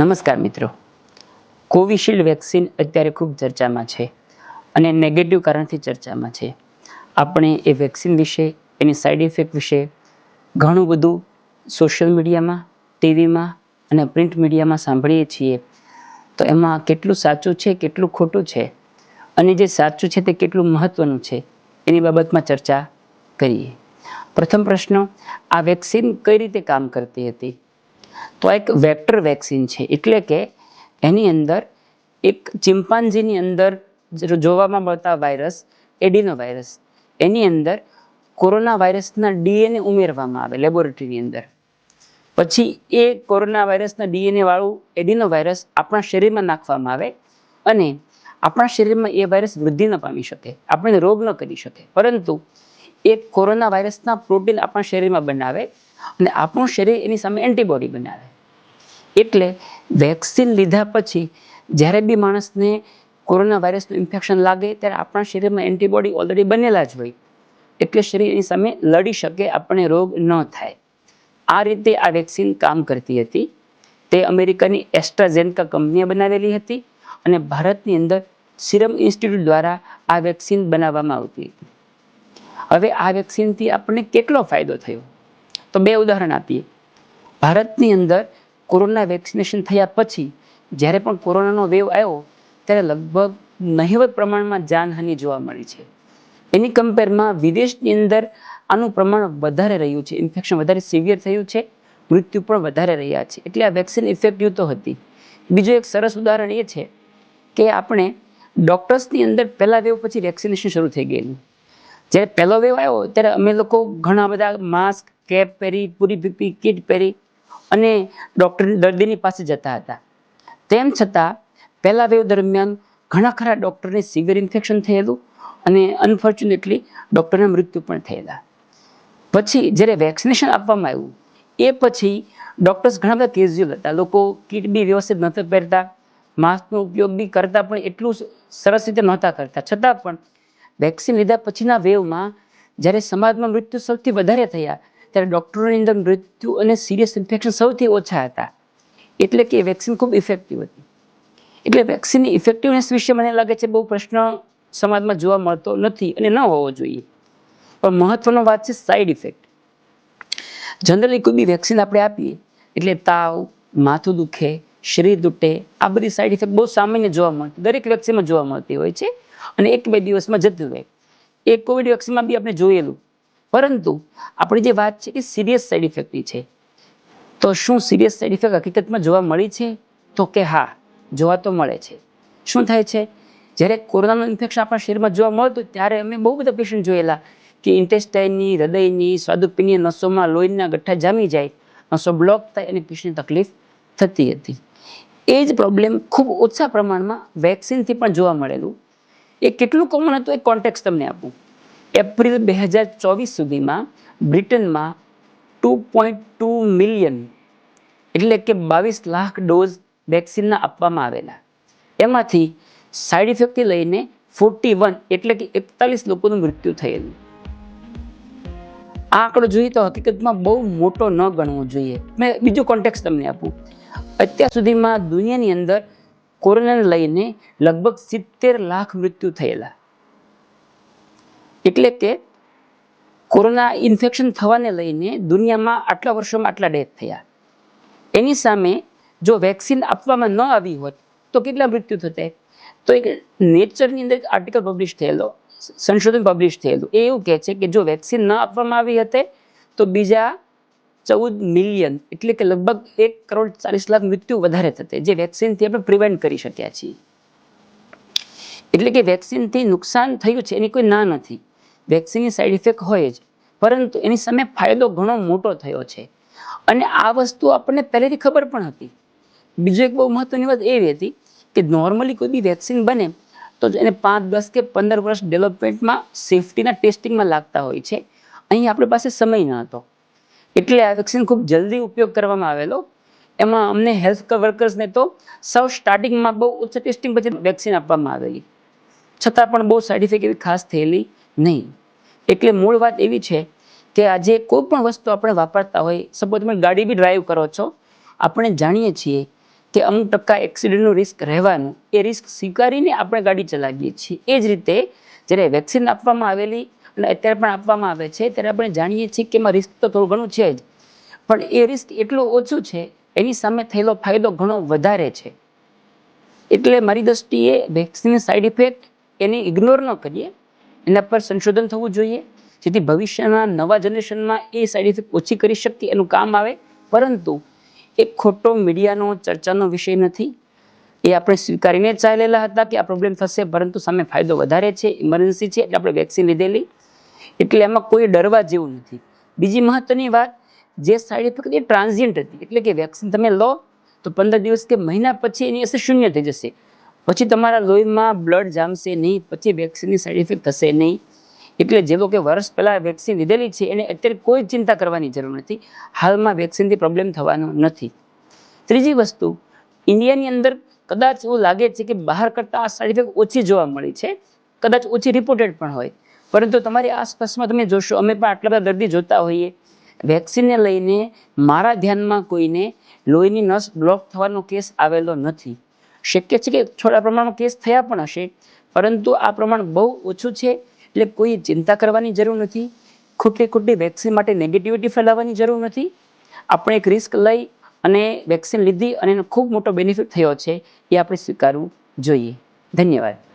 નમસ્કાર મિત્રો. Covishield vaccine અત્યારે ખૂબ ચર્ચામાં છે અને નેગેટિવ કારણથી ચર્ચામાં છે. આપણે એ વેક્સિન વિશે, એની સાઈડ ઇફેક્ટ વિશે ઘણું બધું સોશિયલ મીડિયામાં, ટીવીમાં અને પ્રિન્ટ મીડિયામાં સાંભળીએ છીએ. તો એમાં કેટલું સાચું છે, કેટલું ખોટું છે અને જે સાચું છે તે કેટલું મહત્ત્વનું છે એની બાબતમાં ચર્ચા કરીએ. પ્રથમ પ્રશ્ન, આ વેક્સિન કઈ રીતે કામ કરતી હતી? તો એક વેક્ટર વેક્સિન છે, એટલે કે એની અંદર એક ચિમ્પાન્ઝીની અંદર જોવામાં મળતા વાયરસ એડિનો વાયરસ, એની અંદર કોરોના વાયરસના ડીએનએ ઉમેરવામાં આવે લેબોરેટરીની અંદર. પછી એ કોરોના વાયરસના ડીએનએ વાળું એડિનો વાયરસ આપણા શરીરમાં નાખવામાં આવે અને આપણા શરીરમાં એ વાયરસ વૃદ્ધિ ન પામી શકે, આપણને રોગ ન કરી શકે, પરંતુ એ કોરોના વાયરસના પ્રોટીન આપણા શરીરમાં બનાવે અને આપણું શરીર એની સામે એન્ટીબોડી બનાવે. એટલે વેક્સિન લીધા પછી જ્યારે બી માણસને કોરોના વાયરસનું ઇન્ફેક્શન લાગે ત્યારે આપણા શરીરમાં એન્ટીબોડી ઓલરેડી બનેલા જ હોય, એટલે શરીર એની સામે લડી શકે, આપણને રોગ ન થાય. આ રીતે આ વેક્સિન કામ કરતી હતી. તે અમેરિકાની એસ્ટ્રાઝેનેકા કંપનીએ બનાવેલી હતી અને ભારતની અંદર સિરમ ઇન્સ્ટિટ્યૂટ દ્વારા આ વેક્સિન બનાવવામાં આવતી હતી. હવે આ વેક્સિનથી આપણને કેટલો ફાયદો થયો? તો બે ઉદાહરણ આપીએ. ભારતની અંદર કોરોના વેક્સિનેશન થયા પછી જ્યારે પણ કોરોનાનો વેવ આવ્યો ત્યારે લગભગ નહિવત પ્રમાણમાં જાનહાનિ જોવા મળી છે. એની કમ્પેરમાં વિદેશની અંદર આનું પ્રમાણ વધારે રહ્યું છે, ઇન્ફેક્શન વધારે સિવિયર થયું છે, મૃત્યુ પણ વધારે રહ્યા છે. એટલે આ વેક્સિન ઇફેક્ટિવ તો હતી. બીજું એક સરસ ઉદાહરણ એ છે કે આપણે ડૉક્ટર્સની અંદર પહેલા વેવ પછી વેક્સિનેશન શરૂ થઈ ગયેલું. જ્યારે પહેલો વેવ આવ્યો ત્યારે અમે લોકો ઘણા બધા માસ્ક, કેપ પહેરી, પૂરી પીપી કીટ પહેરી અને દર્દીની પાસે જતા હતા. તેમ છતાં પહેલા વેવ દરમિયાન ઘણા ખરા ડૉક્ટરને સિવિયર ઇન્ફેક્શન થયેલું અને અનફોર્ચ્યુનેટલી ડૉક્ટરના મૃત્યુ પણ થયેલા. પછી જ્યારે વેક્સિનેશન આપવામાં આવ્યું એ પછી ડૉક્ટર્સ ઘણા બધા કેઝ્યુઅલ હતા. લોકો કીટ બી વ્યવસ્થિત નહોતા પહેરતા, માસ્કનો ઉપયોગ બી કરતા પણ એટલું સરસ રીતે નહોતા કરતા. છતાં પણ વેક્સિન લીધા પછીના વેવમાં જ્યારે સમાજમાં મૃત્યુ સૌથી વધારે થયા ત્યારે ડૉક્ટરોની અંદર મૃત્યુ અને સિરિયસ ઇન્ફેક્શન સૌથી ઓછા હતા. એટલે કે વેક્સિન ખૂબ ઇફેક્ટિવ હતી. એટલે વેક્સિનની ઇફેક્ટિવનેસ વિશે મને લાગે છે બહુ પ્રશ્ન સમાજમાં જોવા મળતો નથી અને ન હોવો જોઈએ. પણ મહત્વનો વાત છે સાઈડ ઇફેક્ટ. જનરલી કોઈ બી વેક્સિન આપણે આપીએ એટલે તાવ, માથું દુખે, શરીર તૂટે, આ બધી સાઈડ ઇફેક્ટ બહુ સામાન્ય જોવા મળતી, દરેક વેક્સિનમાં જોવા મળતી હોય છે અને 1-2 દિવસમાં જતું રહે. એ કોવિડ વેક્સિનમાં બી આપણે જોયેલું. પરંતુ આપણી જે વાત છે કે સિરિયસ સાઈડ ઇફેક્ટની છે, તો શું સિરિયસ સાઈડ ઇફેક્ટ હકીકતમાં જોવા મળી છે? તો કે હા, જોવા તો મળે છે. શું થાય છે? જ્યારે કોરોનાનું ઇન્ફેક્શન આપણા શરીરમાં જોવા મળતું ત્યારે અમે બહુ બધા પેશન્ટ જોયેલા કે ઇન્ટેસ્ટાઇનની, હૃદયની, સ્વાદુપિંડની નસોમાં લોહીના ગઠ્ઠા જામી જાય, નસો બ્લોક થાય અને પેશન્ટને તકલીફ થતી હતી. એ જ પ્રોબ્લેમ ખૂબ ઓછા પ્રમાણમાં વેક્સિનથી પણ જોવા મળેલું. એ કેટલું કોમન હતું એ કોન્ટેક્સ્ટ તમને આપું. એપ્રિલ 2024 સુધીમાં બ્રિટનમાં 2.2 મિલિયન એટલે કે 22 લાખ ડોઝ વેક્સિનના આપવામાં આવેલા. એમાંથી સાઈડ ઇફેક્ટથી લઈને 41 એટલે કે 41 લોકોનું મૃત્યુ થયેલું. આ આંકડો જોઈએ તો હકીકતમાં બહુ મોટો ન ગણવો જોઈએ. મેં બીજું કોન્ટેક્સ્ટ તમને આપું. અત્યાર સુધીમાં દુનિયાની અંદર કોરોનાને લઈને લગભગ 70 લાખ મૃત્યુ થયેલા. એટલે કે કોરોના ઇન્ફેક્શન થવાને લઈને દુનિયામાં આટલા વર્ષોમાં આટલા ડેથ થયા. એની સામે જો વેક્સિન આપવામાં ન આવી હોત તો કેટલા મૃત્યુ થતે? તો એક નેચરની અંદર આર્ટિકલ પબ્લિશ થયેલો, સંશોધન પબ્લિશ થયેલું, એ એવું કહે છે કે જો વેક્સિન ન આપવામાં આવી હતી તો બીજા 14 મિલિયન એટલે કે લગભગ 1.40 કરોડ મૃત્યુ વધારે થતે, જે વેક્સિનથી આપણે પ્રિવેન્ટ કરી શક્યા છીએ. એટલે કે વેક્સિનથી નુકસાન થયું છે એની કોઈ ના નથી. વેક્સિનની સાઈડ ઇફેક્ટ હોય જ, પરંતુ એની સામે ફાયદો ઘણો મોટો થયો છે અને આ વસ્તુ આપણને પહેલેથી ખબર પણ હતી. બીજું એક બહુ મહત્વની વાત એવી હતી કે નોર્મલી કોઈ બી વેક્સિન બને તો એને 5, 10 કે 15 વર્ષ ડેવલપમેન્ટમાં, સેફ્ટીના ટેસ્ટિંગમાં લાગતા હોય છે. અહીં આપણી પાસે સમય ન હતો એટલે આ વેક્સિન ખૂબ જલ્દી ઉપયોગ કરવામાં આવેલો. એમાં અમને હેલ્થ વર્કર્સને તો સૌ સ્ટાર્ટિંગમાં બહુ ઓછા ટેસ્ટિંગ પછી વેક્સિન આપવામાં આવેલી, છતાં પણ બહુ સાઈડ ઇફેક્ટ એવી ખાસ થયેલી નહીં. એટલે મૂળ વાત એવી છે કે આજે કોઈ પણ વસ્તુ આપણે વાપરતા હોય, સપોઝ તમે ગાડી બી ડ્રાઈવ કરો છો, આપણે જાણીએ છીએ કે અમુક ટકા એક્સિડન્ટનું રિસ્ક રહેવાનું, એ રિસ્ક સ્વીકારીને આપણે ગાડી ચલાવીએ છીએ. એ જ રીતે જ્યારે વેક્સિન આપવામાં આવેલી અને અત્યારે પણ આપવામાં આવે છે ત્યારે આપણે જાણીએ છીએ કે એમાં રિસ્ક તો થોડું ઘણું છે જ, પણ એ રિસ્ક એટલું ઓછું છે, એની સામે થયેલો ફાયદો ઘણો વધારે છે. એટલે મારી દ્રષ્ટિએ વેક્સિનની સાઈડ ઇફેક્ટ એને ઇગ્નોર ન કરીએ, એના પર સંશોધન થવું જોઈએ, જેથી ભવિષ્યના નવા જનરેશનમાં એ સાઈડ ઇફેક્ટ ઓછી કરી શકીએ, એનું કામ આવે. પરંતુ એ ખોટો મીડિયાનો ચર્ચાનો વિષય નથી. એ આપણે સ્વીકારીને ચાલેલા હતા કે આ પ્રોબ્લેમ થશે, પરંતુ સામે ફાયદો વધારે છે, ઇમરજન્સી છે એટલે આપણે વેક્સિન લીધેલી, એટલે એમાં કોઈ ડરવા જેવું નથી. બીજી મહત્વની વાત, જે સાઈડ ઇફેક્ટ એ ટ્રાન્ઝિયન્ટ હતી, એટલે કે વેક્સિન તમે લો તો 15 દિવસ કે મહિના પછી એની અસર શૂન્ય થઈ જશે, પછી તમારા લોહીમાં બ્લડ જામશે નહીં, પછી વેક્સિનની સાઈડ ઇફેક્ટ થશે નહીં. એટલે જે લોકો વર્ષ પહેલાં વેક્સિન લીધેલી છે એને અત્યારે કોઈ ચિંતા કરવાની જરૂર નથી. હાલમાં વેક્સિનથી પ્રોબ્લેમ થવાનો નથી. ત્રીજી વસ્તુ, ઇન્ડિયાની અંદર કદાચ એવું લાગે છે કે બહાર કરતાં આ સાઈડ ઇફેક્ટ ઓછી જોવા મળી છે, કદાચ ઓછી રિપોર્ટેડ પણ હોય, પરંતુ તમારી આસપાસમાં તમે જોશો, અમે પણ આટલા બધા દર્દી જોતા હોઈએ, વેક્સિનને લઈને મારા ધ્યાનમાં કોઈને લોહીની નસ બ્લોક થવાનો કેસ આવેલો નથી. શક્ય છે કે થોડા પ્રમાણમાં કેસ થયા પણ હશે, પરંતુ આ પ્રમાણ બહુ ઓછું છે, એટલે કોઈ ચિંતા કરવાની જરૂર નથી. ખોટી વેક્સિન માટે નેગેટિવિટી ફેલાવવાની જરૂર નથી. આપણે એક રિસ્ક લઈ અને વેક્સિન લીધી અને એનો ખૂબ મોટો બેનિફિટ થયો છે, એ આપણે સ્વીકારવું જોઈએ. ધન્યવાદ.